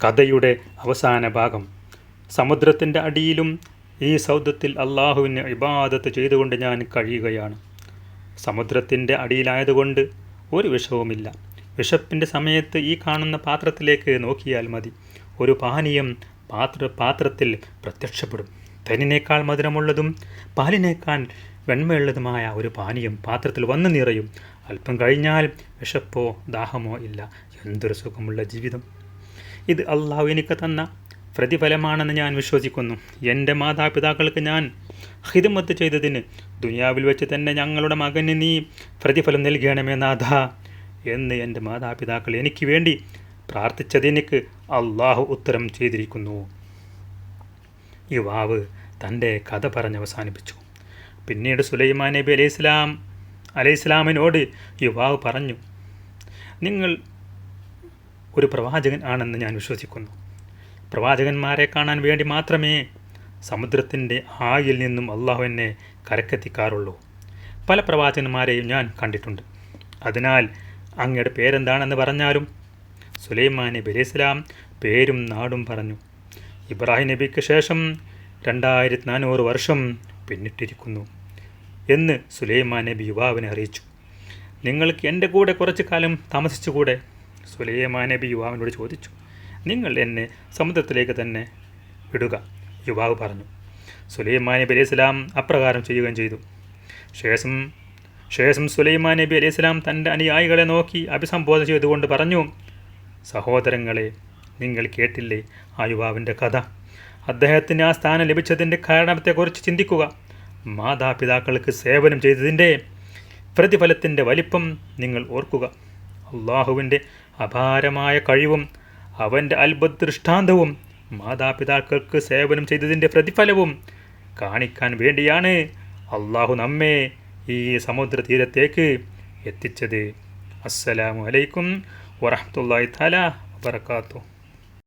കഥയുടെ അവസാന ഭാഗം. സമുദ്രത്തിൻ്റെ അടിയിലും ഈ സൗദത്തിൽ അള്ളാഹുവിന് ഇബാദത്ത് ചെയ്തുകൊണ്ട് ഞാൻ കഴിയുകയാണ്. സമുദ്രത്തിൻ്റെ അടിയിലായതുകൊണ്ട് ഒരു വിഷവുമില്ല. വിശപ്പിൻ്റെ സമയത്ത് ഈ കാണുന്ന പാത്രത്തിലേക്ക് നോക്കിയാൽ മതി. ഒരു പാനീയം പാത്രത്തിൽ പ്രത്യക്ഷപ്പെടും. തേനിനേക്കാൾ മധുരമുള്ളതും പാലിനേക്കാൾ വെണ്മയുള്ളതുമായ ഒരു പാനീയം പാത്രത്തിൽ വന്നു നിറയും. അല്പം കഴിഞ്ഞാൽ വിശപ്പോ ദാഹമോ ഇല്ല. എന്തൊരു സുഖമുള്ള ജീവിതം! ഇത് അള്ളാഹു എനിക്ക് തന്ന പ്രതിഫലമാണെന്ന് ഞാൻ വിശ്വസിക്കുന്നു. എൻ്റെ മാതാപിതാക്കൾക്ക് ഞാൻ ഖിദ്മത്ത് ചെയ്തതിന് ദുനിയാവിൽ വെച്ച് തന്നെ ഞങ്ങളുടെ മകന് നീ പ്രതിഫലം നൽകണമേ നാഥ എന്ന് എൻ്റെ മാതാപിതാക്കൾ എനിക്ക് വേണ്ടി പ്രാർത്ഥിച്ചതിനക്ക് അള്ളാഹു ഉത്തരം ചെയ്തിരിക്കുന്നു. യുവാവ് തൻ്റെ കഥ പറഞ്ഞ് അവസാനിപ്പിച്ചു. പിന്നീട് സുലൈമാൻ നബി അലൈഹിസ്ലാമിനോട് യുവാവ് പറഞ്ഞു, നിങ്ങൾ ഒരു പ്രവാചകൻ ആണെന്ന് ഞാൻ വിശ്വസിക്കുന്നു. പ്രവാചകന്മാരെ കാണാൻ വേണ്ടി മാത്രമേ സമുദ്രത്തിൻ്റെ ആയിൽ നിന്നും അള്ളാഹു എന്നെ കരക്കെത്തിക്കാറുള്ളൂ. പല പ്രവാചകന്മാരെയും ഞാൻ കണ്ടിട്ടുണ്ട്. അതിനാൽ അങ്ങയുടെ പേരെന്താണെന്ന് പറഞ്ഞാലും. സുലൈമാൻ നബി അലൈഹിസ്സലാം പേരും നാടും പറഞ്ഞു. ഇബ്രാഹിം നബിക്ക് ശേഷം 2400 വർഷം പിന്നിട്ടിരിക്കുന്നു എന്ന് സുലൈമാൻ നബി യുവാവിനെ അറിയിച്ചു. നിങ്ങൾക്ക് എൻ്റെ കൂടെ കുറച്ചു കാലം താമസിച്ചുകൂടെ? സുലൈമാൻ നബി യുവാവിനോട് ചോദിച്ചു. നിങ്ങൾ എന്നെ സമുദ്രത്തിലേക്ക് തന്നെ വിടുക, യുവാവ് പറഞ്ഞു. സുലൈമാൻ നബി അലൈഹിസ്സലാം അപ്രകാരം ചെയ്യുകയും ചെയ്തു. ശേഷം സുലൈമാൻ നബി അലൈഹിസ്സലാം തൻ്റെ അനുയായികളെ നോക്കി അഭിസംബോധന ചെയ്തുകൊണ്ട് പറഞ്ഞു, സഹോദരങ്ങളെ, നിങ്ങൾ കേട്ടില്ലേ ആ യുവാവിൻ്റെ കഥ? അദ്ദേഹത്തിന് ആ സ്ഥാനം ലഭിച്ചതിൻ്റെ കാരണത്തെക്കുറിച്ച് ചിന്തിക്കുക. മാതാപിതാക്കൾക്ക് സേവനം ചെയ്തതിൻ്റെ പ്രതിഫലത്തിൻ്റെ വലിപ്പം നിങ്ങൾ ഓർക്കുക. അള്ളാഹുവിൻ്റെ അപാരമായ കഴിവും അവൻ്റെ അത്ഭുത ദൃഷ്ടാന്തവും മാതാപിതാക്കൾക്ക് സേവനം ചെയ്തതിൻ്റെ പ്രതിഫലവും കാണിക്കാൻ വേണ്ടിയാണ് അള്ളാഹു നമ്മെ ഈ സമുദ്ര തീരത്തേക്ക് എത്തിച്ചത്. അസ്സലാമു അലൈക്കും വറഹ്മത്തുള്ളാഹി തആല വബറകാതുഹു.